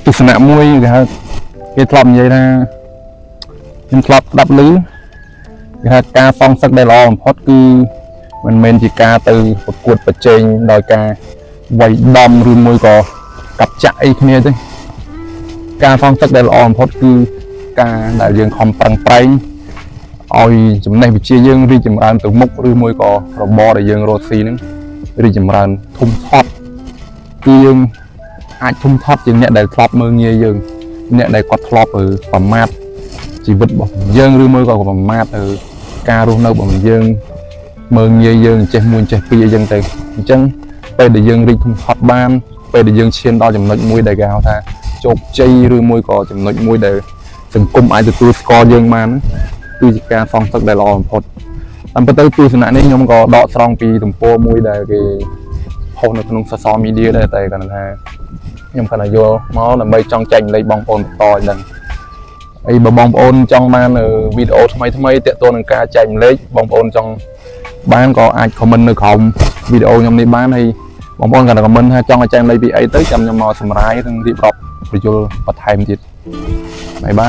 ទស្សនៈមួយគេហៅគេធ្លាប់និយាយថាខ្ញុំធ្លាប់ស្ដាប់ឮគេថាការសងសឹកដែលល្អបំផុតគឺមិនមែនជាការទៅប្រកួតប្រជែងដោយការវាយដំឬមួយក៏កាប់ចាក់អីគ្នាទេការសងសឹកដែលល្អបំផុតគឺការដែលយើងខំប្រឹងប្រែងឲ្យចំណេះវិជ្ជាយើងរីកចម្រើនទៅមុខឬមួយក៏របរដែលយើងរកស៊ីហ្នឹងរីកចម្រើនធំធាត់គឺយើងអាចធំធាត់ជាងអ្នកដែលធ្លាប់មើលងាយយើងអ្នកដែលគាត់ធ្លាប់ប្រមាថជីវិតរបស់យើងឬមួយក៏ប្រមាថការរស់នៅរបស់យើងមើលងាយយើងចេះមួយចេះពីរអីចឹងទៅអញ្ចឹងពេលដែលយើងរីកធំធាត់បានពេលដែលយើងឈានដល់ចំណុចមួយដែលគេហៅថាជោគជ័យឬមួយក៏ចំណុចមួយដែលសង្គមអាចទទួលស្គាល់យើងបានគឺជាការសងសឹកដែលល្អបំផុតតាមពិតទៅទស្សនៈនេះខ្ញុំក៏ដកស្រង់ពីទំព័រមួយដែលគេផុសនៅក្នុង social media ដែរតែគាត់ថាខ្ញុំគាត់យកមកដើម្បីចង់ចែកម្លែកបងប្អូនបន្តឲ្យដឹងហើយបើបងប្អូនចង់បានវីដេអូថ្មីទាក់ទងនឹងការចែកម្លែកបងប្អូនចង់បានក៏អាច comment នៅក្រោមវីដេអូខ្ញុំនេះបានហើយបងប្អូនគាត់ comment ថាចង់ឲ្យចែកម្លែកពីអីទៅចាំខ្ញុំមកសម្រាយនិងរៀបរាប់បញ្យលបន្ថែមទៀតបាយបាយ